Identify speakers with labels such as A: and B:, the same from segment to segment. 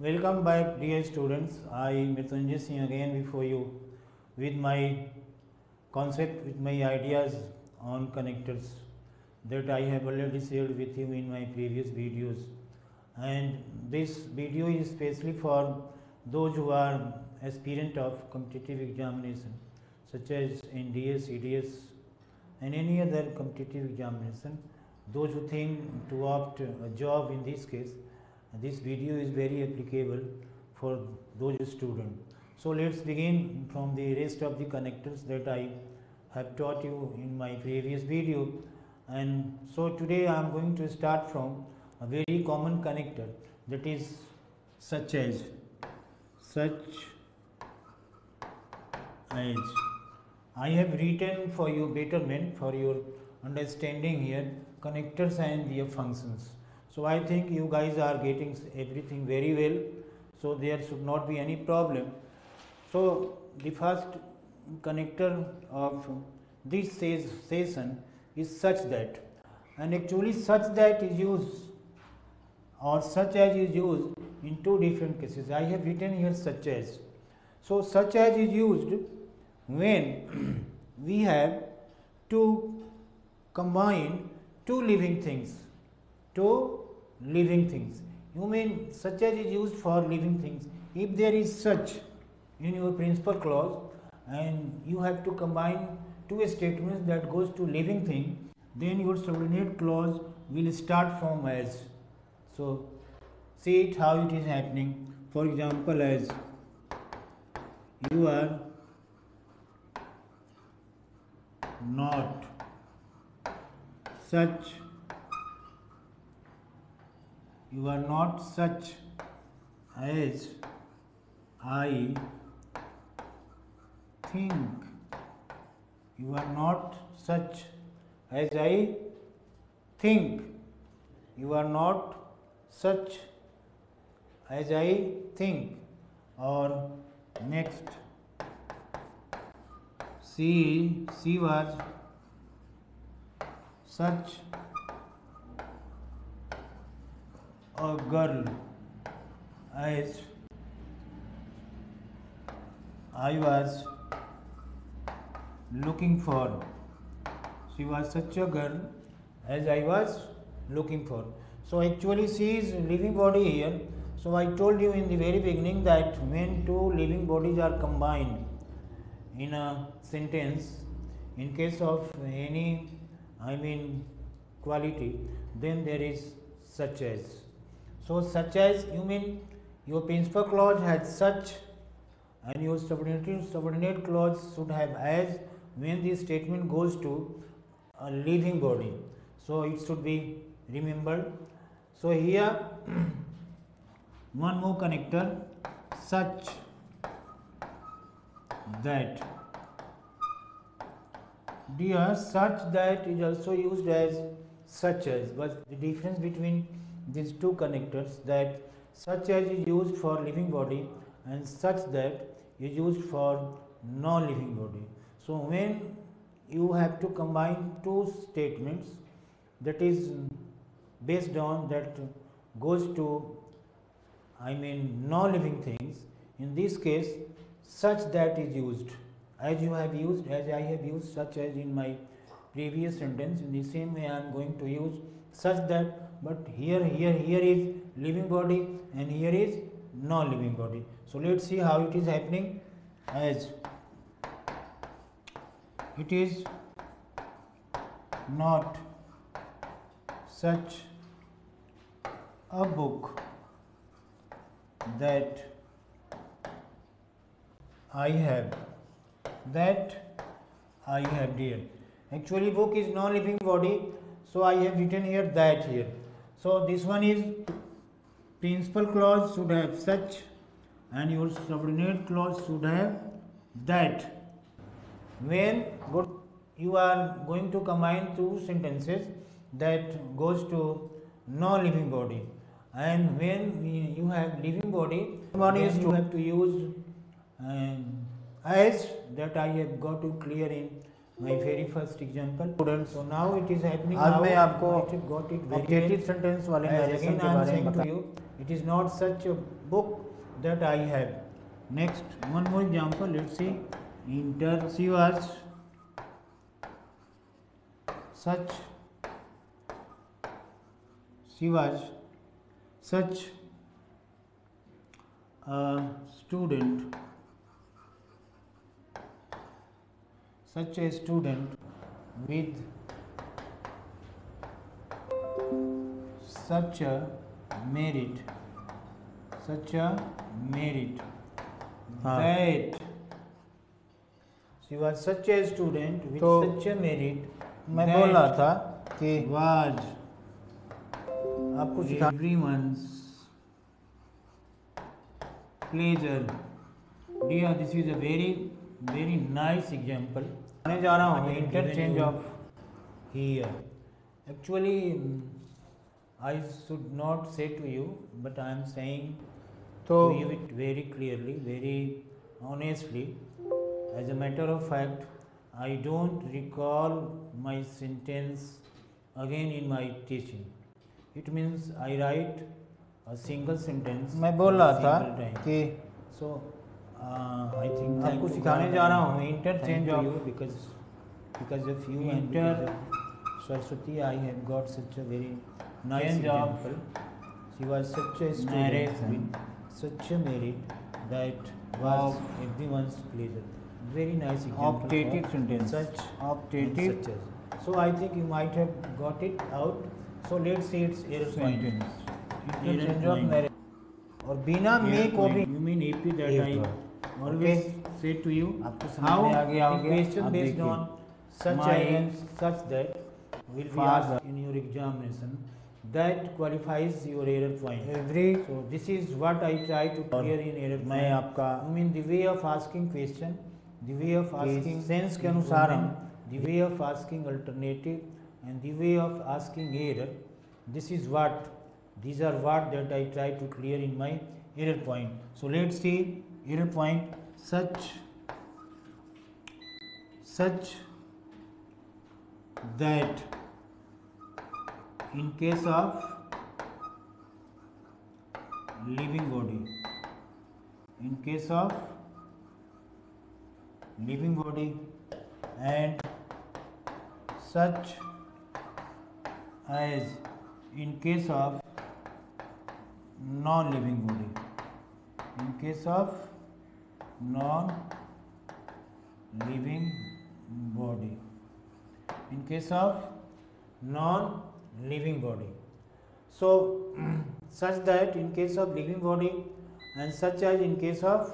A: Welcome back, dear students. I Mrityunjay Singh again before you with my concept, with my ideas on connectors that I have already shared with you in my previous videos. And this video is especially for those who are aspirant of competitive examination, such as NDA, CDS, and any other competitive examination. Those who think to opt a job in this case, this video is very applicable for those students. So let's begin from the rest of the connectors that I have taught you in my previous video. And so today I am going to start from a very common connector, that is such as I have written for you betterment for your understanding here connectors and their functions. So I think you guys are getting everything very well, so there should not be any problem. So the first connector of this session is such that, and actually such that is used or such as is used in two different cases. I have written here such as. So such as is used when we have to combine two living things. You mean such as is used for living things. If there is such in your principal clause and you have to combine two statements that goes to living thing, then your subordinate clause will start from as. So see it how it is happening. For example, as you are not such as I think. You are not such as I think. You are not such as I think. Or next, she was such a girl as I was looking for. She was such a girl as I was looking for. So actually she is living body here. So I told you in the very beginning that when two living bodies are combined in a sentence, in case of any quality, then there is such as. So such as, you mean your principal clause has such and your subordinate clause should have as when the statement goes to a living body. So it should be remembered. So here one more connector, such that. Dear, such that is also used as such as, but the difference between these two connectors, that such as is used for living body and such that is used for non-living body. So when you have to combine two statements that is based on that goes to non-living things, in this case such that is used, as I have used such as in my previous sentence. In the same way I am going to use such that, but here is living body and here is non-living body. So let's see how it is happening. As it is not such a book that I have dear. Actually book is non-living body, so I have written here that here. So this one is principal clause should have such and your subordinate clause should have that. When you are going to combine two sentences that goes to non-living body, and when you have living body, you have to use as that I have got to clear in my very first example. So now it is happening.
B: आज मैं आपको
A: got it very
B: objective
A: well.
B: Sentence वाले
A: As
B: narration
A: again
B: के
A: I am
B: बारे में
A: saying to
B: बता
A: you It is not such a book that I have. Next, one more example. Let's see. She was such a student, with such a merit, that she was such a student with such a merit.
B: मैं बोल रहा था कि
A: was
B: आपको सिखा
A: everyone's pleasure. Dear, this is a very nice example.
B: मैं जा रहा हूँ
A: I have
B: interchange
A: given you
B: of
A: here. Actually, I should not say to you, but I am saying
B: तो
A: to you it very clearly, very honestly. As a matter of fact, I don't recall my sentence again in my teaching. It means I write a single sentence.
B: मैं बोल रहा था
A: single time.
B: कि
A: So I think thank
B: आपको
A: to
B: सिखाने
A: God
B: जा रहा
A: and
B: हूँ
A: thank
B: interchange
A: to
B: of
A: you because of you and
B: Inter-
A: because of Saraswati, I have got such a very nice
B: Change of
A: example. She was such a student
B: narration
A: with such a merit that was everyone's pleasure. Very nice example.
B: optative
A: for
B: sentence.
A: Such and
B: Optative
A: such as. So I think you might have got it out. So let's see its error point.
B: sentence.
A: Error
B: Interchange of
A: point.
B: narration. और बिना
A: Error
B: में को भी
A: point. You mean AP that
B: एक
A: I
B: bar.
A: always
B: Okay.
A: say to you.
B: आपको समझ
A: How
B: में आ गया
A: the
B: होगा?
A: question
B: आप
A: based
B: देखिए।
A: on such
B: My
A: and such that will be
B: father.
A: asked in your examination that qualifies your error point.
B: Every
A: So this is what I try to clear in error
B: मैं
A: point.
B: आपका
A: I mean the way of asking question, the way of asking
B: sense के अनुसार हम
A: the way of asking alternative and the way of asking error. These are what that I try to clear in my error point. So let's see error point. Such that in case of living body, and such as in case of non-living body. In case of non-living body. In case of non-living body. So such that in case of living body and such as in case of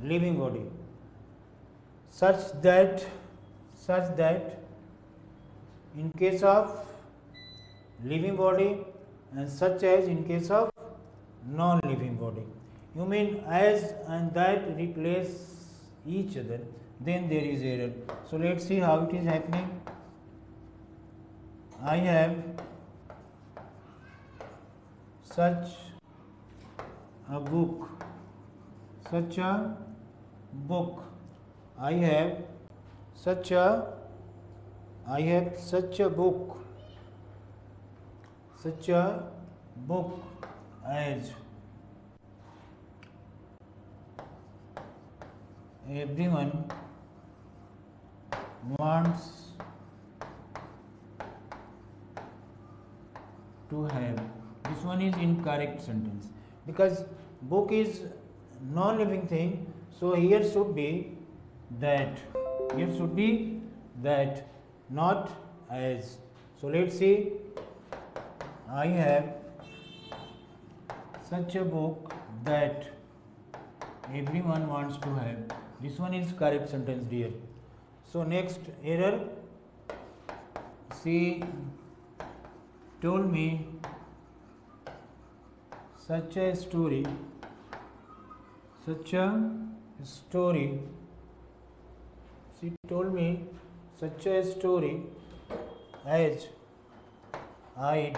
A: living body. Such that in case of living body and such as in case of non-living body. You mean as and that replace each other, then there is error. So let's see how it is happening. I have such a book. I have such a book as everyone wants to have. This one is incorrect sentence because book is non-living thing, so here should be that, not as. So let's see. I have such a book that everyone wants to have. This one is correct sentence, dear. So next error. She told me such a story she told me such a story as I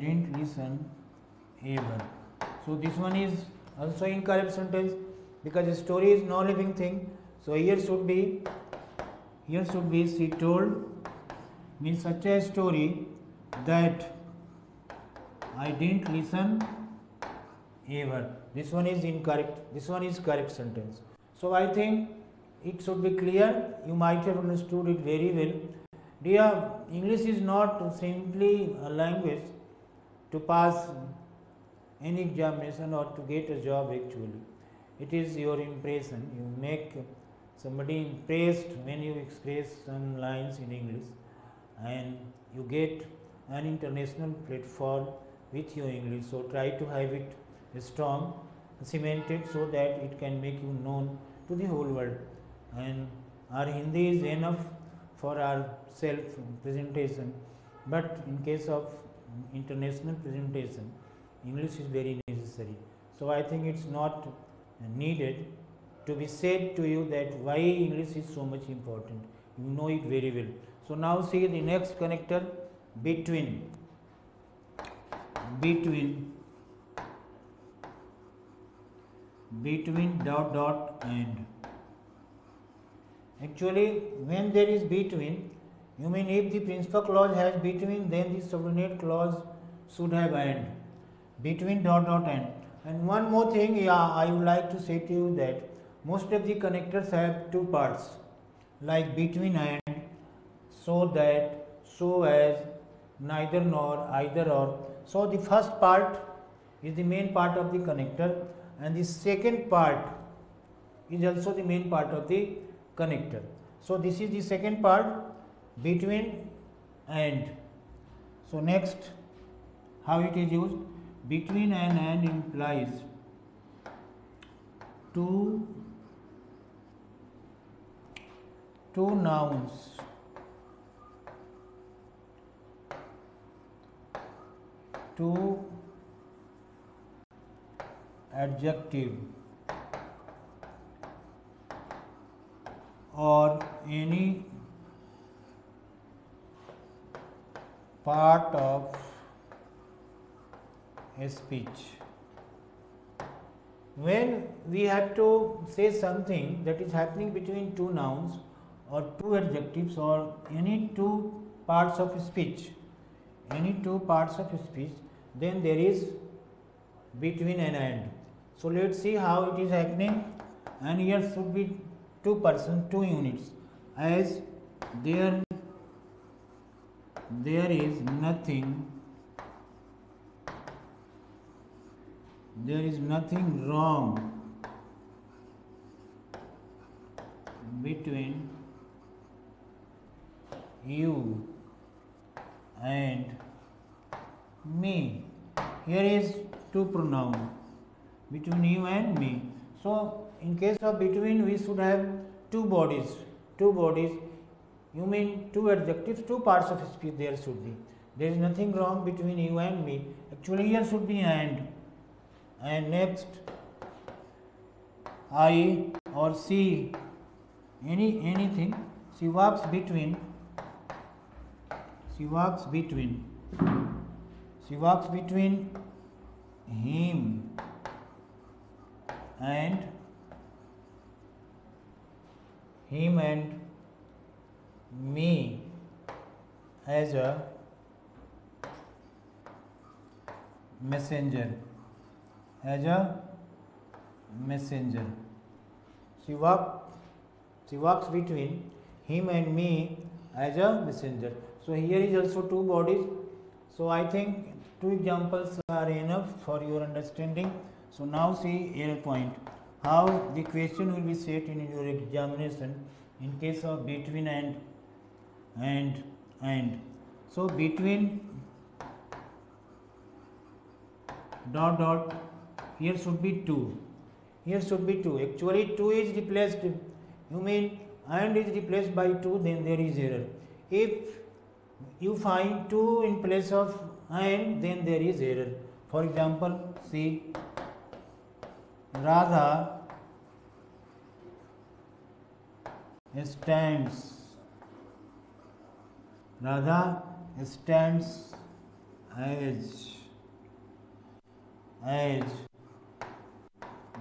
A: didn't listen ever. So this one is also incorrect sentence because the story is non-living thing. So here should be she told means such a story that I didn't listen ever. This one is incorrect. This one is correct sentence. So I think it should be clear. You might have understood it very well. Dear, English is not simply a language to pass any examination or to get a job actually. It is your impression. You make somebody impressed when you express some lines in English, and you get an international platform with your English. So try to have it strong, cemented, so that it can make you known to the whole world. And our Hindi is enough for our self presentation, but in case of international presentation, English is very necessary. So I think it's not needed to be said to you that why English is so much important. You know it very well. So now see the next connector, between. Between dot dot and. Actually, when there is between, you mean if the principal clause has between, then the subordinate clause should have and. Between dot dot and one more thing, I would like to say to you that most of the connectors have two parts, like between and, so that, so as, neither nor, either or. So the first part is the main part of the connector, and the second part is also the main part of the connector. So this is the second part, between and. So next, how it is used? Between and implies two nouns two adjective or any part of a speech. When we have to say something that is happening between two nouns or two adjectives or any two parts of speech, then there is between and. So let's see how it is happening, and here should be two persons, two units, as there is nothing wrong between you and me. Here is two pronoun, between you and me. So in case of between, we should have two bodies. You mean two adjectives, two parts of speech there should be. There is nothing wrong between you and me. Actually here should be and next I or she, anything. She walks between him and me as a messenger. She walks between him and me as a messenger. So here is also two bodies. So I think two examples are enough for your understanding. So now see here point, how the question will be set in your examination in case of between and. So between dot dot, here should be two. Actually two is replaced, you mean and is replaced by two, then there is error. If you find two in place of and, then there is error. For example, see, Radha stands as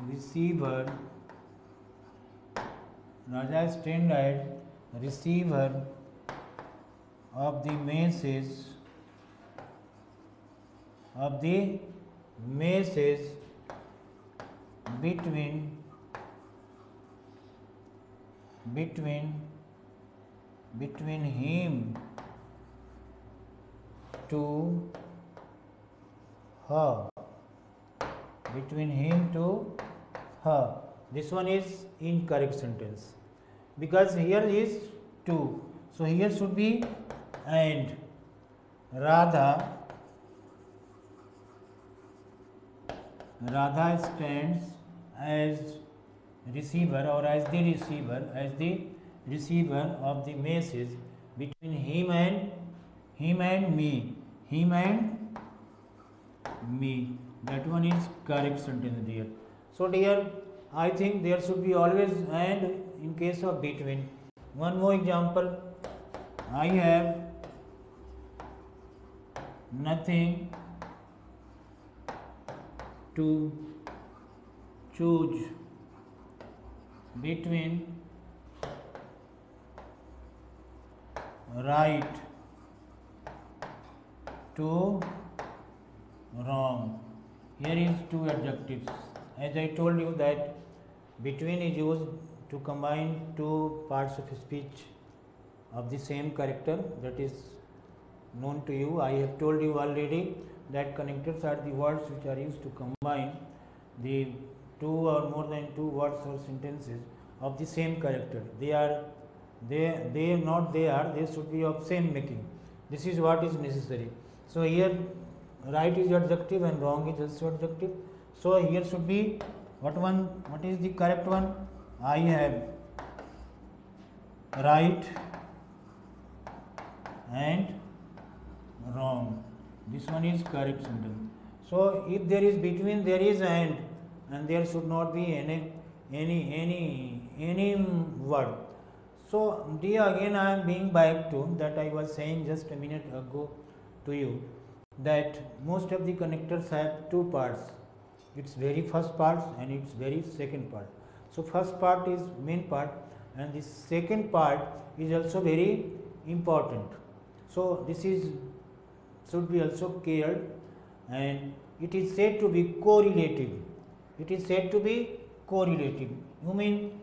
A: receiver. Raja stands as receiver of the masses between him to her, This one is incorrect sentence because here is to, so here should be and. Radha stands as receiver or as the receiver of the message between him and me. That one is correct sentence there. So dear, I think there should be always and in case of between. One more example. I have nothing to choose between right to wrong. Here is two adjectives. As I told you that between is used to combine two parts of speech of the same character, that is known to you. I have told you already that connectors are the words which are used to combine the two or more than two words or sentences of the same character. They should be of same making. This is what is necessary. So here right is adjective and wrong is also adjective. So here should be what is the correct one? I have right and wrong. This one is correct sentence. So if there is between, there is and there should not be any word. So dear, again I am being back to that I was saying just a minute ago to you that most of the connectors have two parts. Its very first part and its very second part. So first part is main part and the second part is also very important. So this is should be also cared, and it is said to be correlative. You mean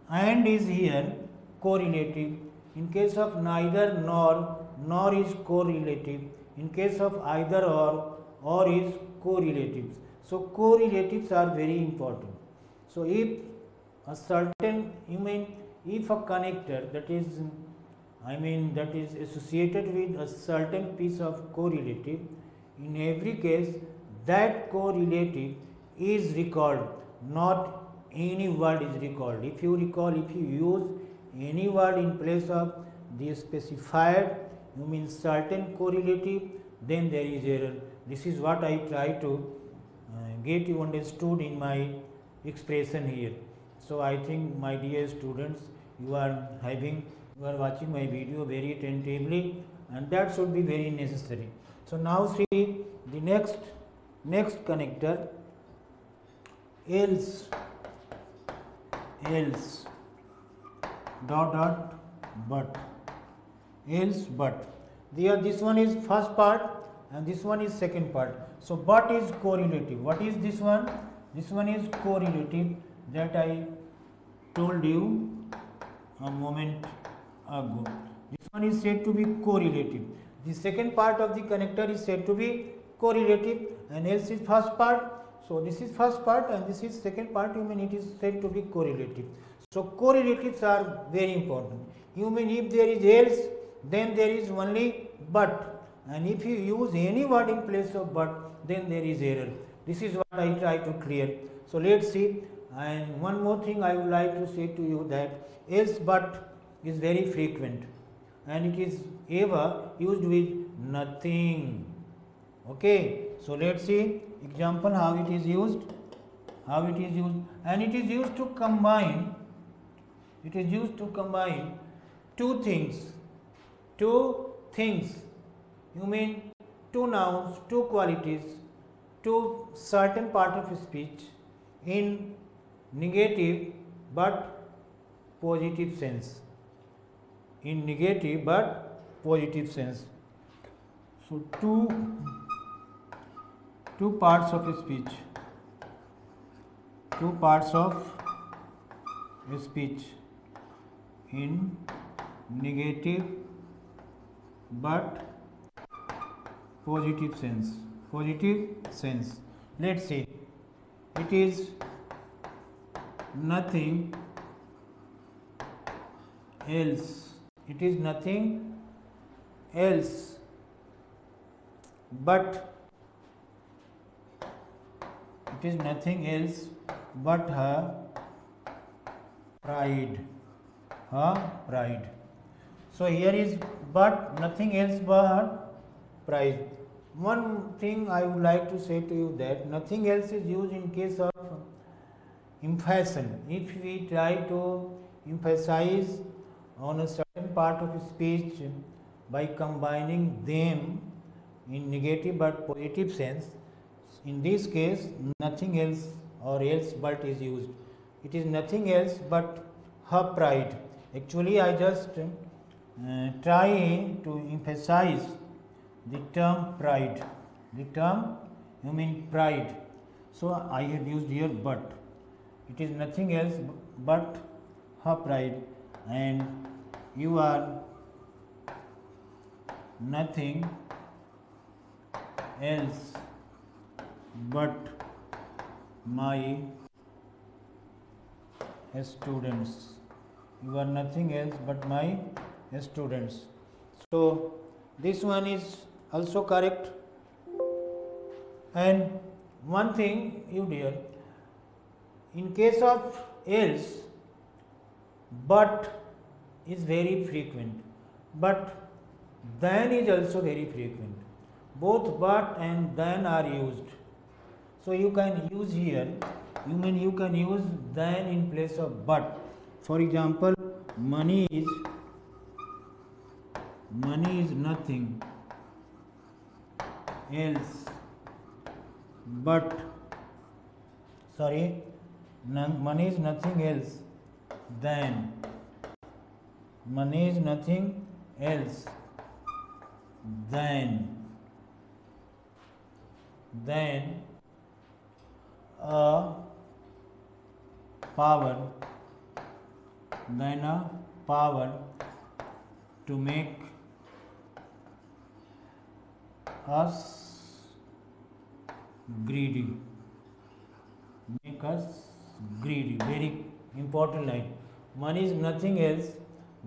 A: and is here correlative. In case of neither nor is correlative. In case of either or is correlative. So correlatives are very important. So if a certain, if a connector that is associated with a certain piece of correlative, in every case that correlative is recalled, not any word is recalled. If you use any word in place of the specified, certain correlative, then there is error. This is what I try to get you understood in my expression here. So I think, my dear students, you are watching my video very attentively, and that should be very necessary. So now see the next connector, else but. This one is first part and this one is second part. So but is correlative. What is this one? This one is correlative, that I told you a moment ago. This one is said to be correlative. The second part of the connector is said to be correlative, and else is first part. So this is first part and this is second part, it is said to be correlative. So correlatives are very important. If there is else, then there is only but, and if you use any word in place of but, then there is error. This is what I try to clear. So let's see. And one more thing I would like to say to you, that else but is very frequent and it is ever used with nothing. Okay, so let's see example how it is used, and it is used to combine two things. Two nouns, two qualities, two certain part of speech in negative but positive sense. positive sense. So two parts of a speech. Two parts of a speech in negative but positive sense. Positive sense. Let's say it is nothing else. It is nothing else but it is nothing else but her pride. Her pride. So here is but nothing else but her pride. One thing I would like to say to you that nothing else is used in case of emphasis. If we try to emphasize on a certain part of speech by combining them in negative but positive sense, in this case nothing else or else but is used. It is nothing else but her pride. Actually I just try to emphasize the term pride. The term you mean pride. So I have used here but. It is nothing else but her pride, and you are nothing else but my students. You are nothing else but my students. So this one is also correct. And one thing you dear, in case of else, but is very frequent, but then is also very frequent. Both but and then are used. So you can use here, you can use then in place of but. For example, money is nothing else but money is nothing else than money is nothing else than a power to make us greedy. Make us greedy. Very important line. Money is nothing else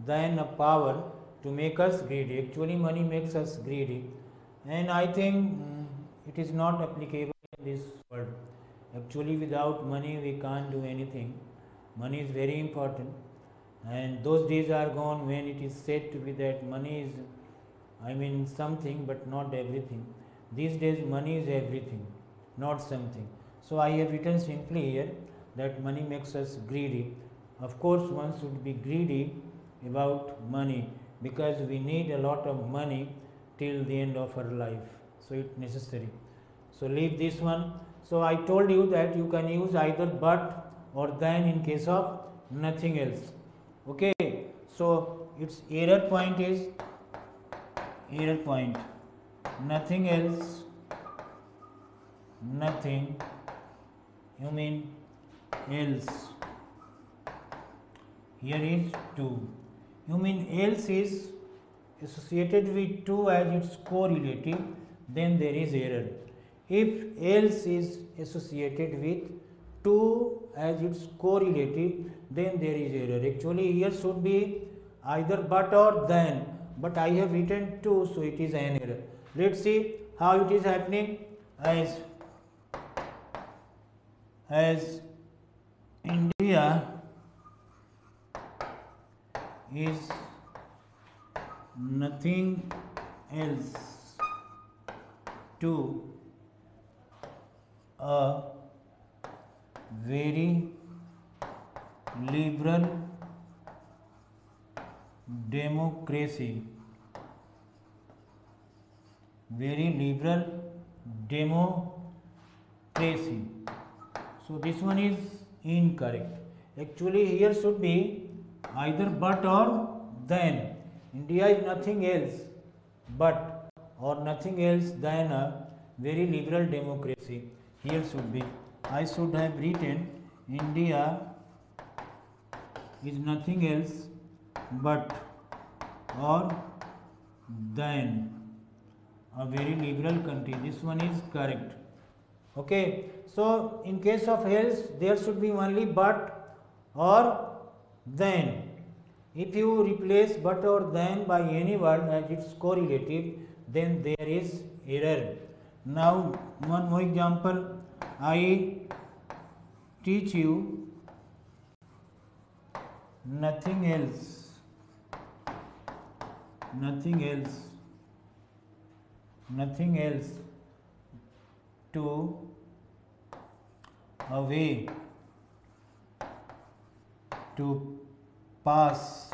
A: than a power to make us greedy. Actually, money makes us greedy, and I think it is not applicable in this world. Actually, without money, we can't do anything. Money is very important, and those days are gone when it is said to be that money is, something but not everything. These days, money is everything, not something. So I have written simply here that money makes us greedy. Of course, one should be greedy about money because we need a lot of money till the end of our life. So it's necessary. So leave this one. So I told you that you can use either but or then in case of nothing else. Okay. So its error point is nothing else, nothing, else. Here is two. Else is associated with two as its correlative, then there is error. If else is associated with two as its correlative, then there is error. Actually, here should be either but or then, but I have written two, so it is an error. Let's see how it is happening. As India is nothing else to a very liberal democracy. Very liberal democracy. So this one is incorrect. Actually, here should be either but or then. India is nothing else but or nothing else than a very liberal democracy. Here should be, I should have written India is nothing else but or than a very liberal country. This one is correct. Okay, so in case of else there should be only but or then. If you replace but or than by any word as its correlative, then there is error. Now one more example, I teach you nothing else, nothing else, nothing else to a way to pass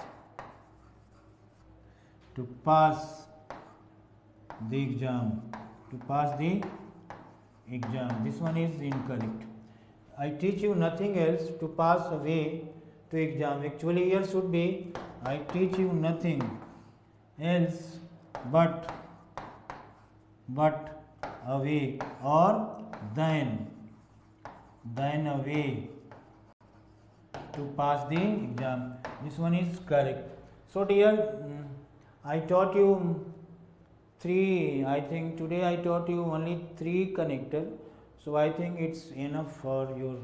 A: the exam, to pass the exam. This one is incorrect. I teach you nothing else to pass a way to exam. Actually here should be I teach you nothing else but a way or then a way to pass the exam. This one is correct. So dear, I taught you three, I think today I taught you only three connector. So I think it's enough for your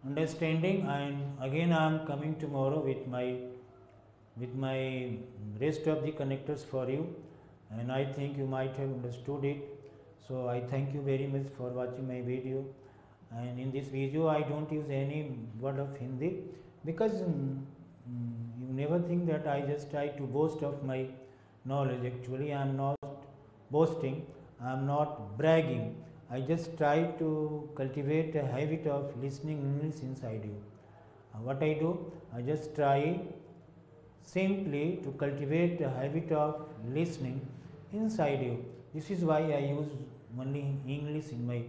A: understanding, and again I am coming tomorrow with my rest of the connectors for you, and I think you might have understood it. So I thank you very much for watching my video, and in this video I don't use any word of Hindi because you never think that I just try to boast of my knowledge. Actually I am not boasting, I am not bragging. I just try to cultivate a habit of listening English inside you. What I do, I just try simply to cultivate a habit of listening inside you. This is why I use only English in my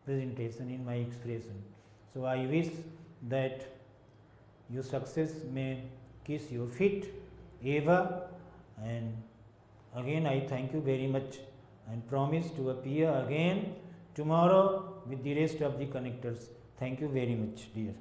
A: presentation, in my expression. So I wish that your success may kiss your feet ever, and again I thank you very much and promise to appear again tomorrow with the rest of the connectors. Thank you very much, dear.